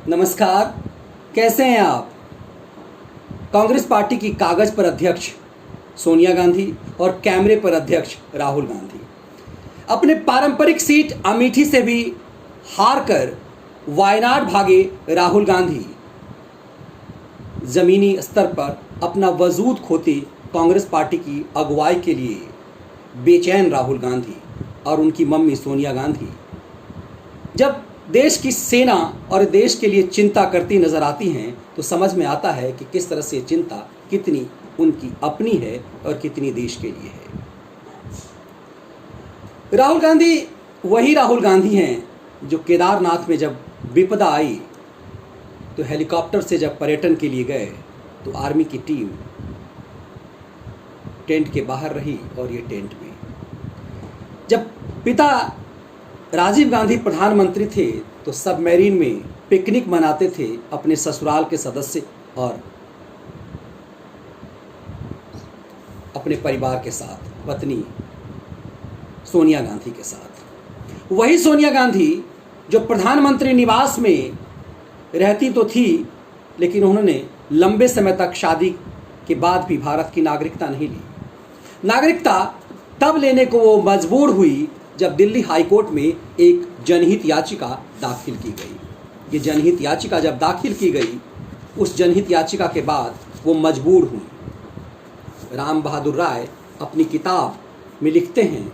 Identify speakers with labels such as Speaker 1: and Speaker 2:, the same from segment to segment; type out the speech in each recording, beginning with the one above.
Speaker 1: नमस्कार। कैसे हैं आप? कांग्रेस पार्टी की कागज पर अध्यक्ष सोनिया गांधी और कैमरे पर अध्यक्ष राहुल गांधी अपने पारंपरिक सीट अमेठी से भी हार कर वायनाड भागे राहुल गांधी जमीनी स्तर पर अपना वजूद खोते कांग्रेस पार्टी की अगुवाई के लिए बेचैन राहुल गांधी और उनकी मम्मी सोनिया गांधी जब देश की सेना और देश के लिए चिंता करती नजर आती हैं तो समझ में आता है कि किस तरह से चिंता कितनी उनकी अपनी है और कितनी देश के लिए है। राहुल गांधी वही राहुल गांधी हैं जो केदारनाथ में जब विपदा आई तो हेलीकॉप्टर से जब पर्यटन के लिए गए तो आर्मी की टीम टेंट के बाहर रही और ये टेंट में। जब पिता राजीव गांधी प्रधानमंत्री थे तो सबमरीन में पिकनिक मनाते थे अपने ससुराल के सदस्य और अपने परिवार के साथ, पत्नी सोनिया गांधी के साथ। वही सोनिया गांधी जो प्रधानमंत्री निवास में रहती तो थी लेकिन उन्होंने लंबे समय तक शादी के बाद भी भारत की नागरिकता नहीं ली। नागरिकता तब लेने को वो मजबूर हुई जब दिल्ली हाईकोर्ट में एक जनहित याचिका दाखिल की गई। ये जनहित याचिका जब दाखिल की गई, उस जनहित याचिका के बाद वो मजबूर हुई। राम बहादुर राय अपनी किताब में लिखते हैं,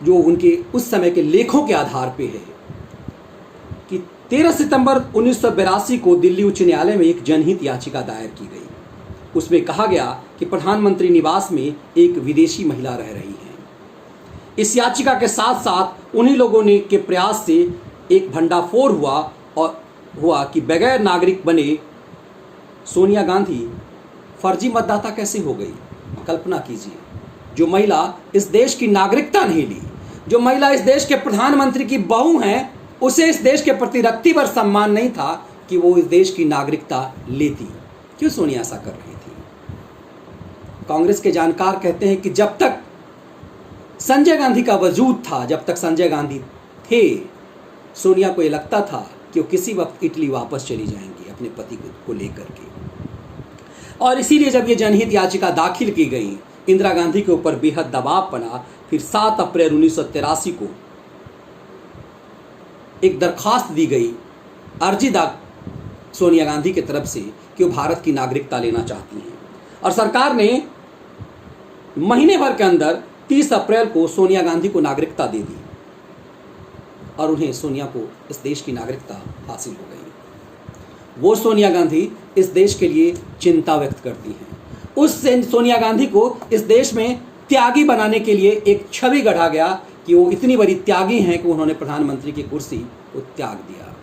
Speaker 1: जो उनके उस समय के लेखों के आधार पे है, कि 13 सितंबर 1982 को दिल्ली उच्च न्यायालय में एक जनहित याचिका दायर की गई। उसमें कहा गया कि प्रधानमंत्री निवास में एक विदेशी महिला रह रही है। इस याचिका के साथ साथ उन्हीं लोगों ने के प्रयास से एक भंडाफोड़ हुआ कि बगैर नागरिक बने सोनिया गांधी फर्जी मतदाता कैसे हो गई। कल्पना कीजिए, जो महिला इस देश की नागरिकता नहीं ली, जो महिला इस देश के प्रधानमंत्री की बहू हैं, उसे इस देश के प्रति रत्ती भर सम्मान नहीं था कि वो इस देश की नागरिकता लेती। क्यों सोनिया ऐसा कर रही थी? कांग्रेस के जानकार कहते हैं कि जब तक संजय गांधी का वजूद था, जब तक संजय गांधी थे, सोनिया को ये लगता था कि वो किसी वक्त इटली वापस चली जाएंगी अपने पति को लेकर के। और इसीलिए जब ये जनहित याचिका दाखिल की गई, इंदिरा गांधी के ऊपर बेहद दबाव पड़ा। फिर 7 अप्रैल 1983 को एक दरखास्त दी गई, अर्जी सोनिया गांधी की तरफ से कि वो भारत की नागरिकता लेना चाहती हैं। और सरकार ने महीने भर के अंदर 30 अप्रैल को सोनिया गांधी को नागरिकता दे दी और उन्हें, सोनिया को, इस देश की नागरिकता हासिल हो गई। वो सोनिया गांधी इस देश के लिए चिंता व्यक्त करती हैं। उस सोनिया गांधी को इस देश में त्यागी बनाने के लिए एक छवि गढ़ा गया कि वो इतनी बड़ी त्यागी हैं कि उन्होंने प्रधानमंत्री की कुर्सी को त्याग दिया।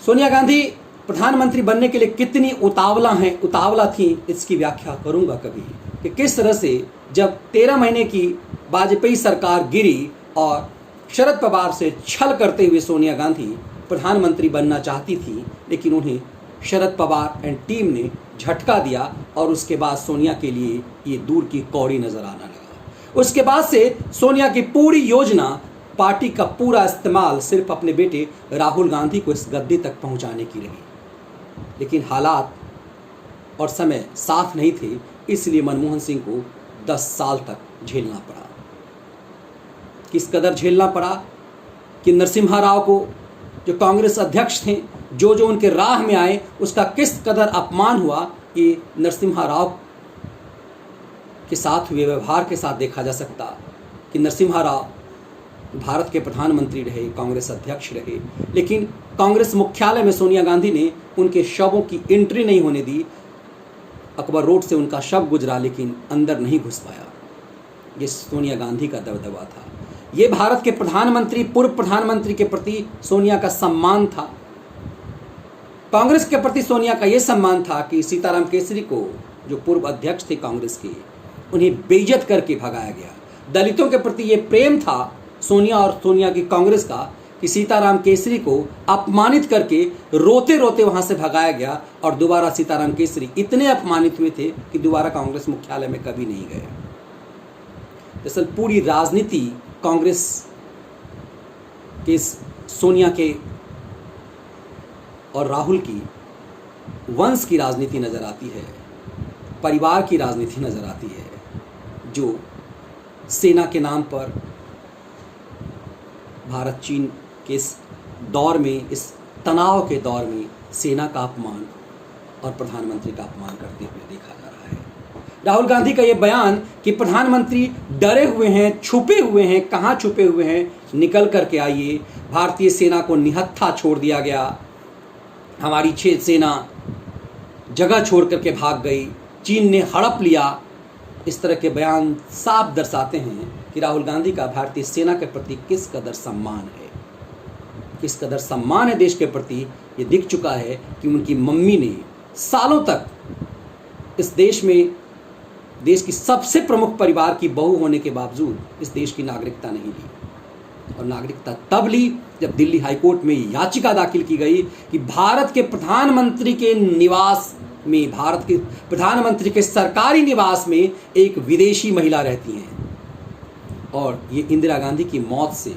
Speaker 1: सोनिया गांधी प्रधानमंत्री बनने के लिए कितनी उतावला थी, इसकी व्याख्या करूंगा कभी, कि किस तरह से जब 13 महीने की वाजपेयी सरकार गिरी और शरद पवार से छल करते हुए सोनिया गांधी प्रधानमंत्री बनना चाहती थी, लेकिन उन्हें शरद पवार एंड टीम ने झटका दिया और उसके बाद सोनिया के लिए ये दूर की कौड़ी नजर आने लगा। उसके बाद से सोनिया की पूरी योजना, पार्टी का पूरा इस्तेमाल सिर्फ अपने बेटे राहुल गांधी को इस गद्दी तक पहुंचाने की रही। लेकिन हालात और समय साथ नहीं थे, इसलिए मनमोहन सिंह को 10 साल तक झेलना पड़ा। किस कदर झेलना पड़ा कि नरसिम्हा राव को, जो कांग्रेस अध्यक्ष थे, जो उनके राह में आए, उसका किस कदर अपमान हुआ, कि नरसिम्हा राव के साथ हुए व्यवहार के साथ देखा जा सकता कि नरसिम्हा राव भारत के प्रधानमंत्री रहे, कांग्रेस अध्यक्ष रहे, लेकिन कांग्रेस मुख्यालय में सोनिया गांधी ने उनके शवों की एंट्री नहीं होने दी। अकबर रोड से उनका शव गुजरा लेकिन अंदर नहीं घुस पाया। ये सोनिया गांधी का दबदबा था। ये भारत के प्रधानमंत्री, पूर्व प्रधानमंत्री के प्रति सोनिया का सम्मान था। कांग्रेस के प्रति सोनिया का ये सम्मान था कि सीताराम केसरी को, जो पूर्व अध्यक्ष थे कांग्रेस के, उन्हें बेइज्जत करके भगाया गया। दलितों के प्रति ये प्रेम था सोनिया और सोनिया की कांग्रेस का कि सीताराम केसरी को अपमानित करके रोते रोते वहां से भगाया गया और दोबारा सीताराम केसरी इतने अपमानित हुए थे कि दोबारा कांग्रेस मुख्यालय में कभी नहीं गए। दरअसल पूरी राजनीति कांग्रेस के इस सोनिया के और राहुल की वंश की राजनीति नज़र आती है, परिवार की राजनीति नज़र आती है, जो सेना के नाम पर भारत चीन के इस दौर में, इस तनाव के दौर में सेना का अपमान और प्रधानमंत्री का अपमान करते हुए देखा जा रहा है। राहुल गांधी का ये बयान कि प्रधानमंत्री डरे हुए हैं, छुपे हुए हैं, कहाँ छुपे हुए हैं, निकल करके आइए, भारतीय सेना को निहत्था छोड़ दिया गया, हमारी 6 सेना जगह छोड़ करके भाग गई, चीन ने हड़प लिया, इस तरह के बयान साफ दर्शाते हैं कि राहुल गांधी का भारतीय सेना के प्रति किस कदर सम्मान है, किस कदर सम्मान है देश के प्रति। ये दिख चुका है कि उनकी मम्मी ने सालों तक इस देश में, देश की सबसे प्रमुख परिवार की बहू होने के बावजूद इस देश की नागरिकता नहीं ली, और नागरिकता तब ली जब दिल्ली हाईकोर्ट में याचिका दाखिल की गई कि भारत के प्रधानमंत्री के निवास में, भारत के प्रधानमंत्री के सरकारी निवास में एक विदेशी महिला रहती हैं, और ये इंदिरा गांधी की मौत से,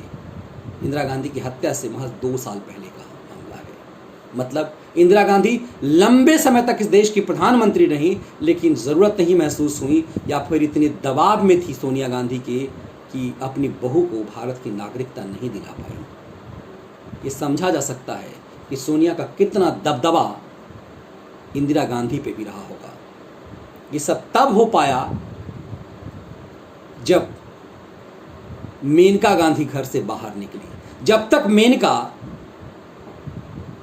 Speaker 1: इंदिरा गांधी की हत्या से महज 2 साल पहले का मामला है। मतलब इंदिरा गांधी लंबे समय तक इस देश की प्रधानमंत्री रही, लेकिन ज़रूरत नहीं महसूस हुई या फिर इतने दबाव में थी सोनिया गांधी के कि अपनी बहू को भारत की नागरिकता नहीं दिला पाई। ये समझा जा सकता है कि सोनिया का कितना दबदबा इंदिरा गांधी पे भी रहा होगा। ये सब तब हो पाया जब मेनका गांधी घर से बाहर निकली। जब तक मेनका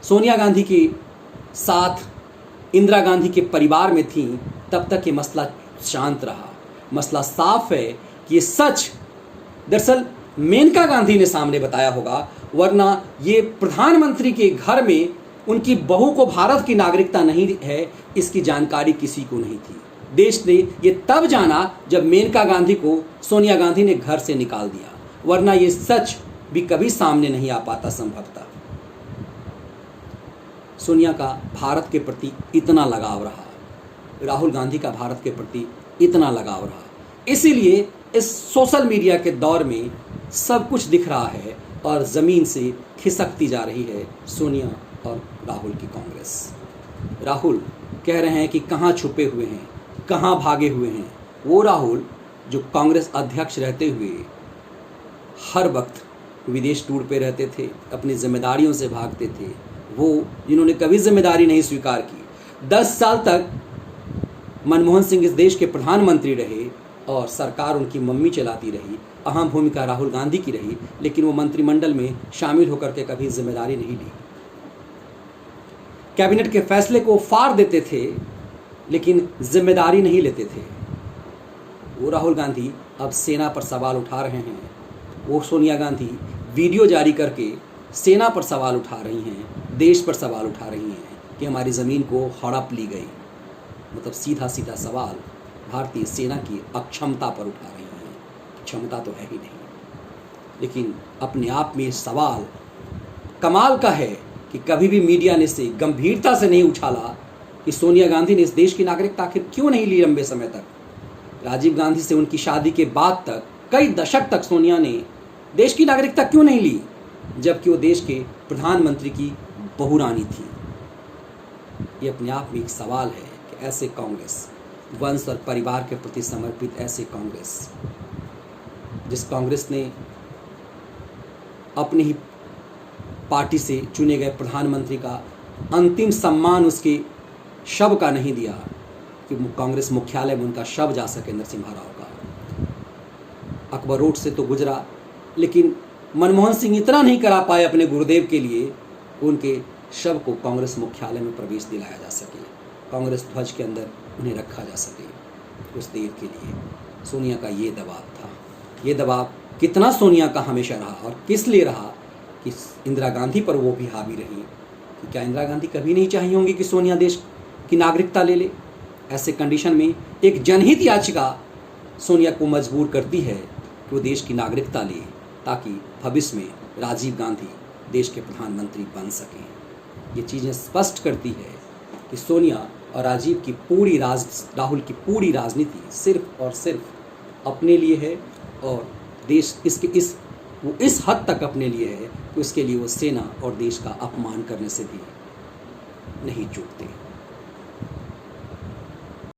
Speaker 1: सोनिया गांधी के साथ इंदिरा गांधी के परिवार में थी, तब तक ये मसला शांत रहा। मसला साफ है कि ये सच दरअसल मेनका गांधी ने सामने बताया होगा, वरना ये प्रधानमंत्री के घर में उनकी बहू को भारत की नागरिकता नहीं है, इसकी जानकारी किसी को नहीं थी। देश ने ये तब जाना जब मेनका गांधी को सोनिया गांधी ने घर से निकाल दिया, वरना ये सच भी कभी सामने नहीं आ पाता संभवतः। सोनिया का भारत के प्रति इतना लगाव रहा, राहुल गांधी का भारत के प्रति इतना लगाव रहा, इसीलिए इस सोशल मीडिया के दौर में सब कुछ दिख रहा है और ज़मीन से खिसकती जा रही है सोनिया और राहुल की कांग्रेस। राहुल कह रहे हैं कि कहाँ छुपे हुए हैं, कहाँ भागे हुए हैं। वो राहुल जो कांग्रेस अध्यक्ष रहते हुए हर वक्त विदेश टूर पे रहते थे, अपनी जिम्मेदारियों से भागते थे, वो जिन्होंने कभी जिम्मेदारी नहीं स्वीकार की। 10 साल तक मनमोहन सिंह इस देश के प्रधानमंत्री रहे और सरकार उनकी मम्मी चलाती रही। अहम भूमिका राहुल गांधी की रही, लेकिन वो मंत्रिमंडल में शामिल होकर के कभी जिम्मेदारी नहीं ली। कैबिनेट के फैसले को फाड़ देते थे, लेकिन जिम्मेदारी नहीं लेते थे। वो राहुल गांधी अब सेना पर सवाल उठा रहे हैं। वो सोनिया गांधी वीडियो जारी करके सेना पर सवाल उठा रही हैं, देश पर सवाल उठा रही हैं कि हमारी ज़मीन को हड़प ली गई। मतलब सीधा सीधा सवाल भारतीय सेना की अक्षमता पर उठा रही हैं। क्षमता तो है ही नहीं, लेकिन अपने आप में सवाल कमाल का है कि कभी भी मीडिया ने इसे गंभीरता से नहीं उछाला कि सोनिया गांधी ने इस देश की नागरिकता आखिर क्यों नहीं ली लंबे समय तक। राजीव गांधी से उनकी शादी के बाद तक कई दशक तक सोनिया ने देश की नागरिकता क्यों नहीं ली, जबकि वो देश के प्रधानमंत्री की बहुरानी थी। ये अपने आप में एक सवाल है कि ऐसे कांग्रेस, वंश और परिवार के प्रति समर्पित ऐसे कांग्रेस, जिस कांग्रेस ने अपनी ही पार्टी से चुने गए प्रधानमंत्री का अंतिम सम्मान उसके शव का नहीं दिया कि कांग्रेस मुख्यालय में उनका शव जा सके नरसिम्हा राव का। अकबर रोड से तो गुजरा, लेकिन मनमोहन सिंह इतना नहीं करा पाए अपने गुरुदेव के लिए कि उनके शव को कांग्रेस मुख्यालय में प्रवेश दिलाया जा सके, कांग्रेस ध्वज के अंदर उन्हें रखा जा सके उस देर के लिए। सोनिया का ये दबाव था। ये दबाव कितना सोनिया का हमेशा रहा और किस लिए रहा कि इंदिरा गांधी पर वो भी हावी रही। कि क्या इंदिरा गांधी कभी नहीं चाहिए होंगी कि सोनिया देश की नागरिकता ले ले। ऐसे कंडीशन में एक जनहित याचिका सोनिया को मजबूर करती है कि वो देश की नागरिकता ले, ताकि भविष्य में राजीव गांधी देश के प्रधानमंत्री बन सकें। ये चीज़ें स्पष्ट करती है कि सोनिया और राजीव की राहुल की पूरी राजनीति सिर्फ और सिर्फ अपने लिए है और देश इस वो इस हद तक अपने लिए है कि उसके लिए वो सेना और देश का अपमान करने से भी नहीं चूकते।